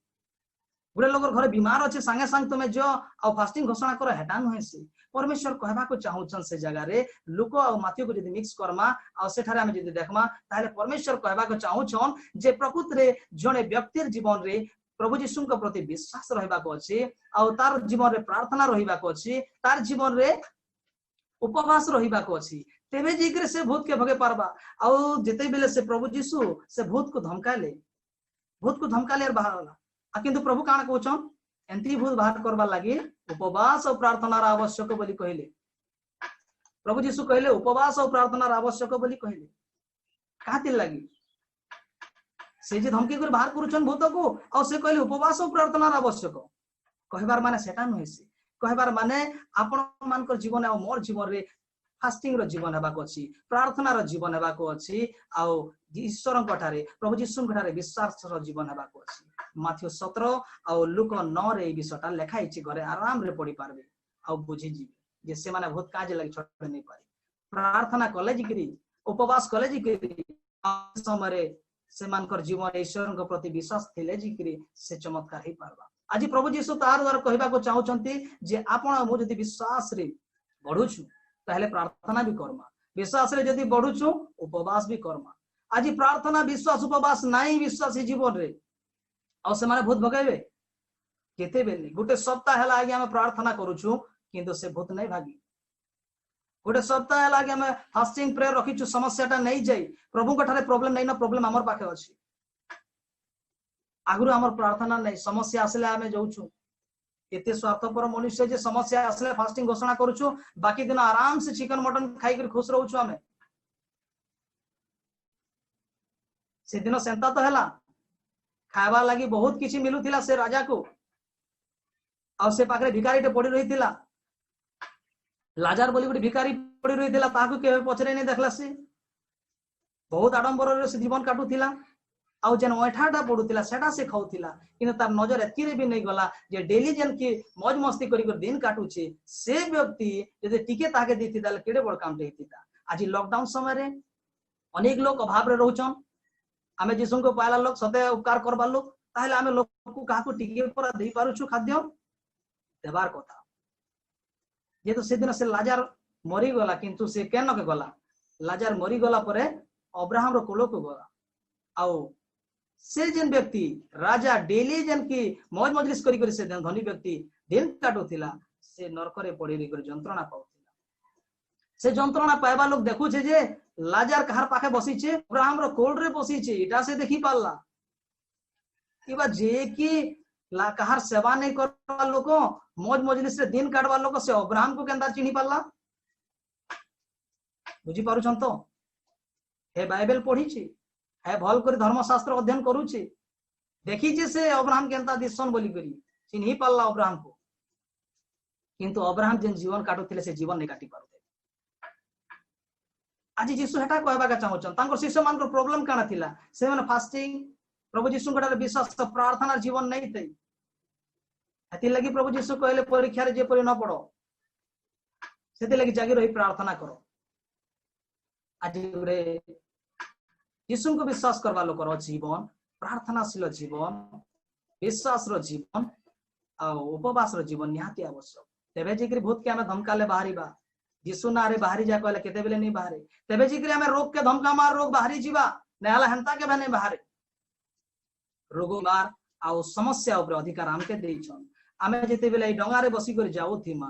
गुरे लोगर घरे बीमार अछि संगे संग तुमे जो आ फास्टिंग घोषणा करो हेटा नुहेसी परमेश्वर कहबा को चाहउछन से जगह रे लोक आ माथ्यू को जदि मिक्स करमा आ सेठारे हम जदि देखमा ताहले परमेश्वर कहबा को चाहउछन जे प्रकृत रे जने व्यक्तिर जीवन रे प्रभु जीशु के प्रति विश्वास रहिबा को अछि आ तार जीवन रे प्रार्थना रहिबा को अछि तार जीवन रे उपवास रहिबा को अछि तेबे जिकरे से भूत के भगे पारबा आ जेते बेले से प्रभु जीशु से भूत को धमकाले और बाहर होला आ किंतु प्रभु काना कहउछन एंती भूत बाहर करबा लागि उपवास और प्रार्थना रा आवश्यक बोली कहले प्रभु जीशु कहले उपवास और प्रार्थना रा आवश्यक बोली कहले कातिर लागि से जे धमकी कर बाहर करूछन भूत को और से कहले उपवास और प्रार्थना रा आवश्यक कहबार माने सेटा नहिसी कहबार माने आपण मानकर जीवन आ मोर जीवन रे फास्टिंग रो जीवन हेबा को अछि प्रार्थना रो जीवन हेबा को अछि आ ईश्वर कठारे प्रभु जीशु कठारे विश्वास रो जीवन हेबा को अछि माथ्यू 17 आ लूक 9 रे विषयटा लेखा इछि घरे आराम रे पढि पारबे आ बुझि जिबे जे से माने बहुत काज लागि छोड़ नहीं पारे प्रार्थना कॉलेज करी उपवास कॉलेज करी समय से मानकर जीवन ईश्वर के प्रति विश्वास थिले जिकरी से चमत्कार ही पारबा आज प्रभु जीशु तार द्वारा कहबा को चाहउछंती जे आपण मु जदी विश्वास रे बढ़ुछु ताहले प्रार्थना भी करमा, विश्वास रे जदी बढ़ुछु उपवास भी करमा। आज प्रार्थना विश्वास उपवास नाही विश्वासी जीवन रे आ से माने भूत भगाइबे केते बेले गोटे सप्ताह हला आगे हम प्रार्थना करूछु किंतु से भूत नहीं भागी। गोटे सप्ताह हला आगे हम फास्टिंग प्रेयर रखिछु समस्याटा नहीं जाई प्रभु को ठारे प्रॉब्लम नहीं ना प्रॉब्लम हमर पाखे अछि। आगुरु हमर प्रार्थना नहीं समस्या आसले हमें जाउछु एते स्वार्थपर मनुष्य जे समस्या आसले फास्टिंग घोषणा करूछु बाकी दिन आराम से चिकन मटन खाई कर खुश रहउछु। हमें से दिन सेंता तो हला खावा लगी बहुत किसी मिलुथिला से राजा को और से पाखरे भिखारीटे पड़ी रही थिला लाजार बोली गोटे भिखारी पड़ी रही थिला ताकू के पछरे नहीं देखला से बहुत आडंबर रे से जीवन काटुथिला आउ जेन ओठाटा पडुथिला सेटा से खाउथिला किने तार नजर एतकी रे भी नहीं गला जे डेली जेन की मौज मस्ती करी कर दिन काटुछे से व्यक्ति जदि टिके ताके देथि ताले केडे बड़ काम देथिता। आज लॉकडाउन समय रे अनेक लोग अभाव रे रहउछन आमे जिसु को पायला लोग सते उपकार करबा लोग ताहले आमे लोग को काहा को टिके पर देई पारुछु खाद्य देबार कथा जेतो से दिन से लाजार मरी गला किंतु से केन के गला लाजार मरी गला परे अब्राहम रो कोलो को गला आउ से जेन व्यक्ति राजा डेली जेन की मौज मजलिस करी करी से धनी व्यक्ति दिन काटुथिला से नरक रे पड़ी कर जंत्रणा पाउथिला। से जंत्रणा पाइबा लोग देखु छे जे लाजार कहार पाखे बसी छे अब्राहम रो कोल रे बसी छे इटा से देखि पाला किबा जे की ला कहार सेवा नहीं करवा लोक मौज मजलिस रे दिन काटवा लोक से अब्राहम को केंदा चिन्ही पाला बुझी पारुछन तो हे बाइबल पढ़ी छी है भल कर धर्मशास्त्र अध्ययन करूचे देखी जे से अब्राहम केंता दिसन बोली करी चिन्ही पाला अब्राहम को किंतु अब्राहम जेन जीवन काटुथिले से जीवन नहीं काटी पारुथे। आज जीसु हेटा कहबा का चाहउछन तांकर शिष्य मान को प्रॉब्लम काना थिला से माने फास्टिंग प्रभु जीसु को विश्वास प्रार्थना जीवन नहीं थई हति लगी प्रभु जीसु कहले परीक्षा रे जे परि न पड़ो सेते लगी जागी रही प्रार्थना करो। आज रे यीशु को विश्वास करवा लोकर जीवन प्रार्थनाशील जीवन विश्वास रो जीवन आ उपवास रो जीवन निहाती आवश्यक तेबे जिकरी भूत के हमें धमकाले बाहरीबा यीशु नारे बाहरी जा कहले केते बेले नहीं बाहरे तेबे जिकरी हमें रोग के धमका मार रोग बाहरी जीवा नेहाला हंता के बने बाहरे रोग मार आ समस्या ऊपर अधिकार हमके देइछन आमे जेते बेले डंगा रे बसी कर जाऊ थिमा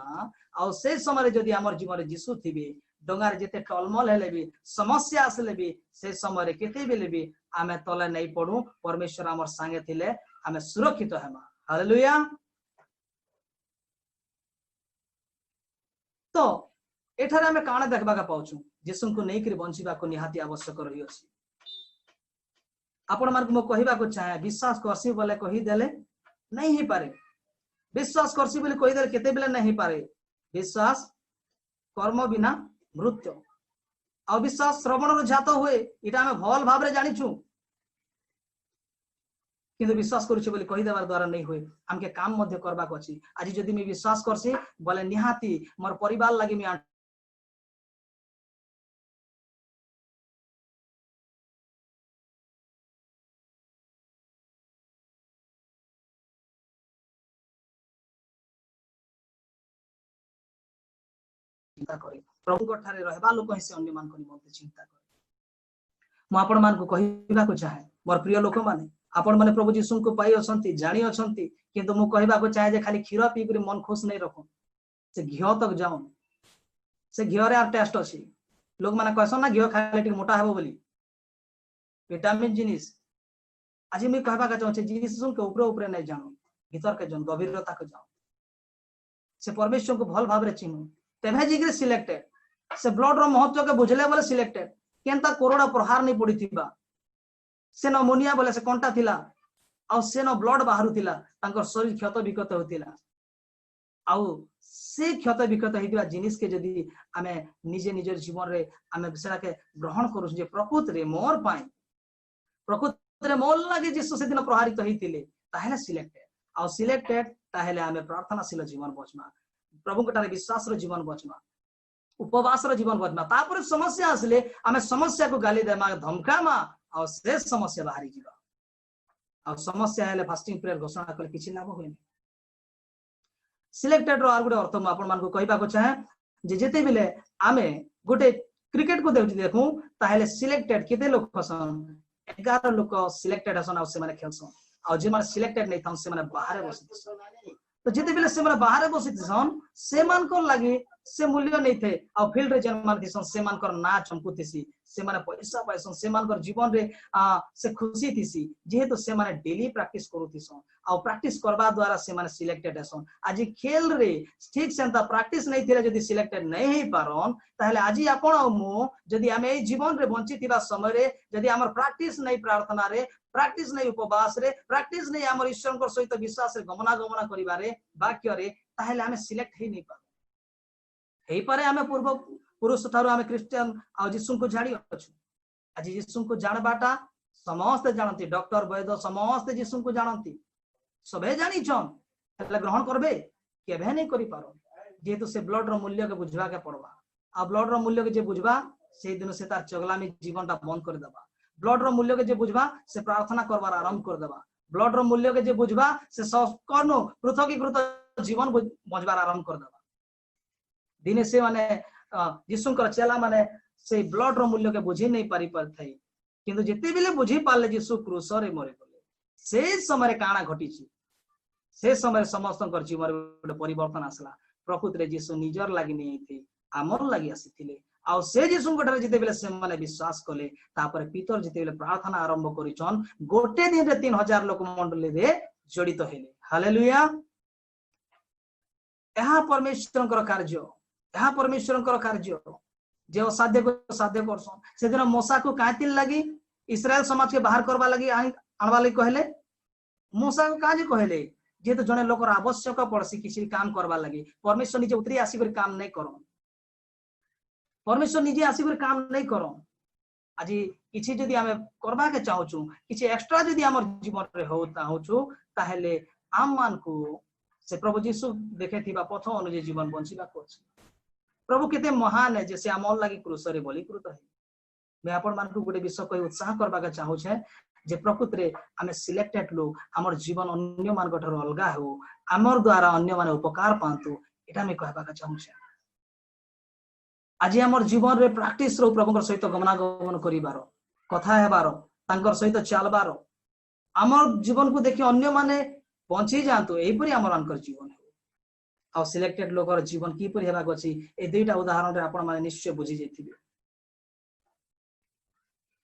आ से समय जदी हमर जीवन रे यीशु थिबे डंगार जेते टलमल हेले भी समस्या आसले भी से समय केते बेले भी आमे तले नहीं पड़ू परमेश्वर हमर संगे थिले आमे सुरक्षित हेमा। हालेलुया। तो एठारे आमे काना देखबा का पाउछु यीशु को नहीं करी बंचिबा को निहाती आवश्यक रही अछि। आपण मार्ग मो कहिबा को चाहे विश्वास करसी बोले कहि देले नहीं ही पारे विश्वास करसी बोले कहि देले केते बेले नहीं पारे विश्वास कर्म बिना मृत्यु अविश्वास श्रवण जात हुए इटा हमें भल भाव रे जानिछु किंतु विश्वास करूछु बोली कहि देबार द्वारा नहीं हुए हमके काम मध्य करबा को अछि। आज जदी मैं विश्वास करसी बोले निहाती मोर परिवार लागि मैं चिंता करी प्रभु को ठारे रहबा लोक हिसे अन्य मान को निमंते चिंता करी। मु आपण मान को कहिबा को चाहे मोर प्रिय लोक माने आपण माने प्रभु यीशु को पाई असंती जानी असंती किंतु मु कहिबा को चाहे जे खाली खीर पी कर मन खुश नहीं रखो से घियो तक जाओ से घियो रे आर टेस्ट अछि लोग माने कहसन ना घियो खाले टिक मोटा हेबो बोली विटामिन जिनिस आज मैं कहबा का चाहू छे यीशु के ऊपर ऊपर नहीं जानो भीतर के जन गभीरता के जाओ से परमेश्वर को भल भाव रे चिन्हू तेभे जिगरे सिलेक्टेड से ब्लड रो महत्व के बुझले बोले सिलेक्टेड केनता कोरोना प्रहार नहीं पड़ी थिबा से नमोनिया बोले से कंटा थिला आ से न ब्लड बाहरु थिला तांकर शरीर क्षत विक्षत होतिला आ से क्षत विक्षत हेतिबा जिनिस के जदी आमे निजे निजर जीवन रे आमे सेरा के ग्रहण करू जे प्रकृति रे मोर पाई प्रकृति रे मोल लागे जे से दिन प्रहारित हेतिले ताहेले सिलेक्टेड आ सिलेक्टेड ताहेले आमे प्रार्थनाशील जीवन बचमा प्रभु के ठारे विश्वास रो जीवन बचमा उपवास रो जीवन बचमा तापर समस्या आसले आमे समस्या को गाली देमा धमकामा और से समस्या बाहरी जीवा। आ समस्या हेले फास्टिंग प्रेयर घोषणा कले किछि लाभ होइनी सिलेक्टेड रो आर गुटे अर्थ म आपन मान को कहबा को चाहे जे जेते बिले आमे गुटे क्रिकेट को देउछि देखू ताहेले सिलेक्टेड केते लोक खसन 11 लोक सिलेक्टेड हसन आ से माने खेलसन आ जे माने सिलेक्टेड नै थान से माने बाहर बसित तो जिते बेले से माने बाहर बसित सन से मान को लागि से मूल्य नै थे आ फील्ड रे जन मान दिसन से मान कर ना चमकुतिसी से माने पैसा पाइसन से मान कर जीवन रे से खुशी थिसी जेहेतु से माने डेली प्रैक्टिस करूतिसन आ प्रैक्टिस करबा द्वारा से माने सिलेक्टेड हसन आज खेल रे ठीक सेंता प्रैक्टिस नै थिले जदी सिलेक्टेड नै हे पारन ताहले आज आपण आ मो जदी हमें ए जीवन रे वंचितिबा समय रे जदी हमर प्रैक्टिस नै प्रार्थना रे प्रैक्टिस नै उपवास रे प्रैक्टिस नै हमर ईश्वर को सहित विश्वास रे गमना करिबारे वाक्य रे ताहले हमें सिलेक्ट हे नै पार हे पारे हमें पूर्व पुरुष थारु हमें क्रिश्चियन आ यीशु को जानि अछु आज यीशु को जानबाटा समस्त जानती डॉक्टर वैद्य समस्त यीशु को जानती सबे जानि छन એટલે ગ્રહણ કરबे केबे नै करि पारो जेतु से ब्लड रो मूल्य के बुझवा के पड़बा आ ब्लड रो मूल्य के जे बुझबा से दिन से तार चगलामी जीवनटा बंद कर देबा ब्लड रो मूल्य के जे बुझबा से प्रार्थना करबार आरंभ कर देबा ब्लड रो मूल्य के जे बुझबा से संस्करण पृथकीकृत जीवन बंचबार आरंभ कर देबा दिने से माने यीशु कर चेला माने से ब्लड रो मूल्य के बुझी नहीं पारि पर थई किंतु जेते बेले बुझी पाले यीशु क्रूस रे मरे गले से समय काना घटी छी से समय समस्त कर जीवन रे परिवर्तन आसला प्रकृत रे यीशु निजर लागि नै थी आमर लागि आसीथिले आ से यीशु गठरे जेते बेले से माने विश्वास कले तापर पीतर जेते बेले प्रार्थना आरंभ करिछन गोटे दिन रे 3000 लोक मंडली रे जड़ित हेले हालेलुया एहा परमेश्वरकर कार्य यहाँ परमेश्वर कार्य जे असाध्य को साध्य करसन से दिन मूसा को कातिल लगी इस्राएल समाज के बाहर करबा लगी आनबा लगी कहले मूसा को काजे कहले जे तो जने लोकर आवश्यक पड़सी किसी काम करबा लगी परमेश्वर निजे उतरी आसी कर काम नहीं करो परमेश्वर निजे आसी कर काम नहीं करो आज किछि जदी हमें करबा के चाहूछु किछि एक्स्ट्रा जदी हमर जीवन रे होता होछु ताहेले आम मान को से प्रभु यीशु देखे थिबा पथ अनुसार जीवन बंचिबा कोछि प्रभु केते महान है जैसे अमल लगी क्रूस रे बलिकृत है मैं आपण मान को गोटे विषय कहि उत्साह करबा के चाहू छे जे प्रकृत रे हमें सिलेक्टेड लोग हमर जीवन अन्य मान गठर अलगा हो हमर द्वारा अन्य माने उपकार पांतु एटा मैं कहबा के चाहू छे आज हमर जीवन रे प्रैक्टिस रो प्रभु सहित गमनागमन करिबारो कथा हेबारो तांकर सहित चालबारो हमर जीवन को देखि अन्य माने पहुंची जानतो एही परि हमर अनकर जीवन आ सिलेक्टेड लोकर जीवन की परि हेबा गछि ए दुईटा उदाहरण रे आपण माने निश्चय बुझी जेथिबे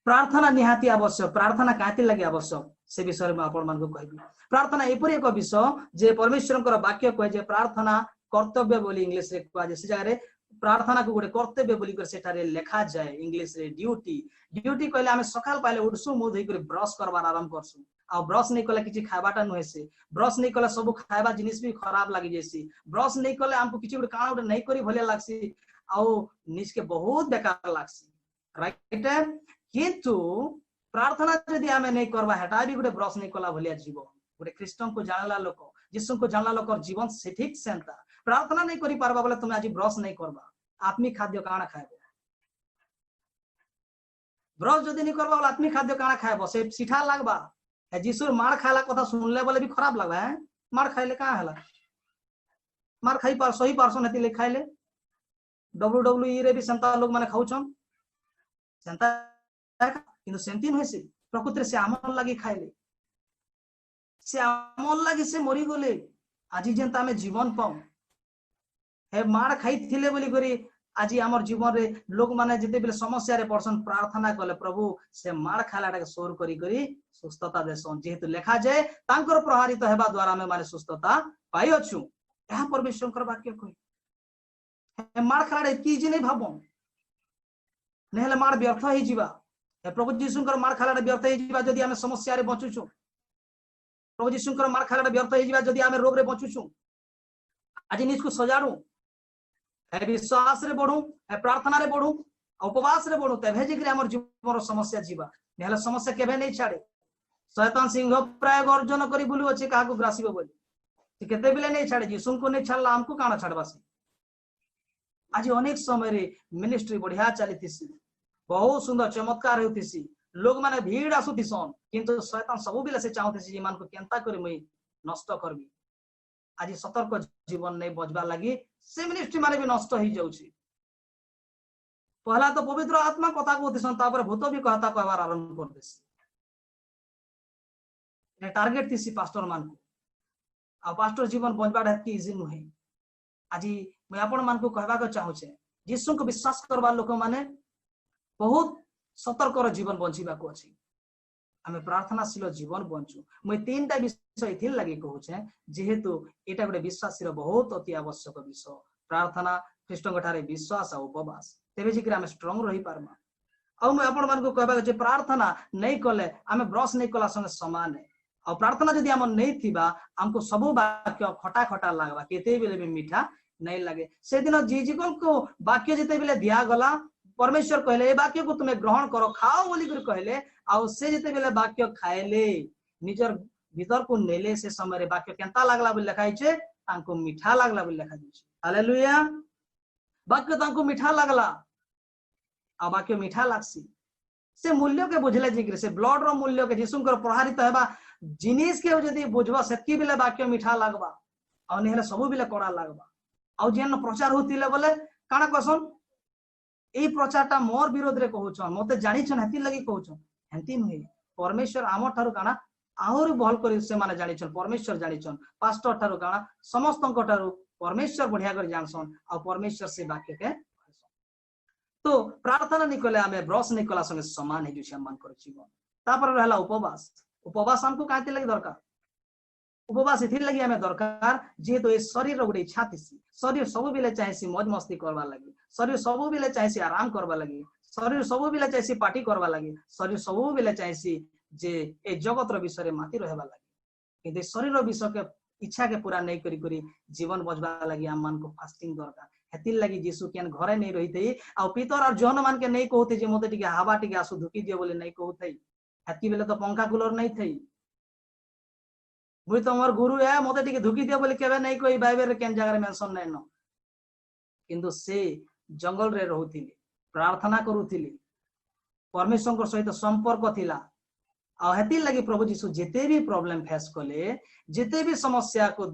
प्रार्थना निहाती आवश्यक प्रार्थना काति लागि आवश्यक से विषय में आपण मान को कहबी प्रार्थना ए परि एक विषय जे परमेश्वरकर वाक्य कहे जे प्रार्थना कर्तव्य बोली इंग्लिश रे कहा जे से जगह रे प्रार्थना को गोटे कर्तव्य बोली कर सेटारे लेखा जाए इंग्लिश रे ड्यूटी ड्यूटी कहले हमें सकाल पाइले उठसु मुंह धोई कर ब्रश करबार आरंभ करसु आ ब्रश नहीं कले किछि खाबाटा नहे से ब्रश नहीं कले सब खाइबा जिनिस भी खराब लागि जेसी ब्रश नहीं कले हमको किछि गोटे काना गोटे नहीं करी भले लागसी आ निज के बहुत बेकार लागसी राइट किंतु प्रार्थना जदी हमें नहीं करबा हेटा भी गोटे ब्रश नहीं कला भलिया जीवन गोटे क्रिश्चियन को जानला लोक यीशु को जानला लोक जीवन से ठीक सेंता प्रार्थना नहीं करी पारबा बोले तुम आज ब्रश नहीं करबा आत्मिक खाद्य काना खाइबो ब्रश जदी नहीं करबा बोले आत्मिक खाद्य काना खाइबो से सीठा लागबा जीसुर मार खाला कथा सुनले बोले भी खराब लगबा है मार खाइले का हला मार खाई पार सही पारसन हेति ले खाइले WWE रे भी संता लोग माने खाउछन संता किंतु सेंती नहे से प्रकृति से आमल लागि खाइले से आमल लागि से मरी गले आज जेंता में जीवन पाऊ हे मार खाई थिले बोली करी आज हमर जीवन रे लोग माने जते बेले समस्या रे पर्सन प्रार्थना कले प्रभु से मार खालाटा के सोर करी करी सुस्थता देसन जेहेतु लेखा जाए तांकर प्रहारित हेबा द्वारा में माने सुस्थता पाई अछु एहा परमेश्वर कर वाक्य कहि हे मार खालाटा की जे नै भाबन नेहले मार व्यर्थ ही जीवा हे प्रभु यीशु कर मार खालाटा व्यर्थ ही जीवा जदी हमें समस्या रे बचुछु प्रभु यीशु कर मार खालाटा व्यर्थ ही जीवा जदी हमें रोग रे बचुछु आज निज को सजाडू है विश्वास रे बढ़ू है प्रार्थना रे बढ़ू उपवास रे बढ़ू तबे जे हमर जीवन समस्या जीवा नेहले समस्या केबे नहीं छाड़े शैतान सिंह प्राय गर्जन करी बुलु अछि काहा को ग्रासिबो बोली केते बेले नहीं छाड़े यीशु को नहीं छाड़ला हमको काना छाड़बासी आज अनेक समय रे मिनिस्ट्री बढ़िया चलीथिसी बहुत सुंदर चमत्कार होतिसी लोग माने भीड़ आसुथिसन किंतु शैतान सब बेले से चाहते जे मान को केंता करे मुई नष्ट करबी आज सतर्क जीवन नहीं बचवा लगी से मिनिस्ट्री माने भी नष्ट हो जाउछि पहला तो पवित्र आत्मा कथा कहथिसन तापर भूत भी कहता कहबार आरंभ कर देसी ने टारगेट थी पास्टर मान को आ पास्टर जीवन बचवाटा हेतकी इजी नुहे आज मैं आपण मान को कहबा को चाहूछे यीशु को विश्वास करबा लोक माने बहुत सतर्क जीवन बंचिबा को अछि आमे प्रार्थनाशील जीवन बंचू मैं तीनटा विषय इथिल लगी कहूछे जेहेतु एटा गोटे विश्वासी बहुत अति आवश्यक विषय प्रार्थना ख्रीष्टଙ୍କ ठारे विश्वास आ उपवास तेबे जे आमे स्ट्रांग रही पारमा आ मैं आपण मान को कहबा जे प्रार्थना नहीं कले आमे ब्रश नहीं कला संगे समान है और प्रार्थना जदि आम नहीं थिबा हमको सब वाक्य खटा खटा लगवा केते बेले भी मीठा नहीं लगे से दिन जीवन को वाक्य जिते बेले दिया गला परमेश्वर कहले ए वाक्य को तुम्हें ग्रहण करो खाओ बोली कर कहले आ से जिते बेले वाक्य खाएले निजर भीतर को नेले से समय रे वाक्य केंता लागला बोली लिखाई छे तांको मीठा लागला बोली लिखा छै हालेलुया वाक्य तांको मीठा लागला आ वाक्य मीठा लागसी से मूल्य के बुझले जे से ब्लड रो मूल्य के यीशु कर प्रहारित हेबा जिनिस के जदि बुझबा सेतकी बेले वाक्य मीठा लागबा आ नेहले सब बेले कड़ा लागबा आ जेन प्रचार होतिले बोले काना कहसन ए प्रचारटा मोर विरोध रे कहउछन मते जानि छन हेति लगी कहउछन हेति नहे परमेश्वर आम ठारु काना आहुर भल कर से माने जानि छन परमेश्वर जानि छन पास्टर ठारु काना समस्तन ठारु परमेश्वर बढ़िया कर जानसन आ परमेश्वर से वाक्य के तो प्रार्थना निकले आमे ब्रश निकला संगे समान हे जो मान कर जीवन तापर रहला उपवास उपवास हमको काते लगी दरकार उपवास इथिर लगी हमें दरकार जे तो ए शरीर रो इच्छा थिसी शरीर सब बेले चाहेसी मौज मस्ती करबा लगी शरीर सब बेले चाहेसी आराम करबा लगी शरीर सब बेले चाहेसी पार्टी करबा लगी शरीर सब बेले चाहेसी जे ए जगत रो विषय रे माती रहबा लगी किंतु शरीर रो विषय के इच्छा के पूरा नहीं करी करी जीवन बचबा लगी हम मान को फास्टिंग दरकार हेतिल लगी यीशु केन घरे नहीं रहिते आ पीतर और जहन मान के नहीं कहते जे मते टिके हवा टिके आसु धुकी दियो बोले नहीं कहते हेति बेले तो पंखा कूलर नहीं थई मुई तो मोर गुरु है मते टिके धुकी दियो बोले केबे नहीं कोई बाइबल रे केन जगह रे मेंशन नहीं न किंतु से जंगल रे रहउथिले प्रार्थना करूथिले परमेश्वर सहित संपर्क थिला आ हेति लगी प्रभु यीशु जेते भी प्रॉब्लम फेस कले जेते भी समस्या को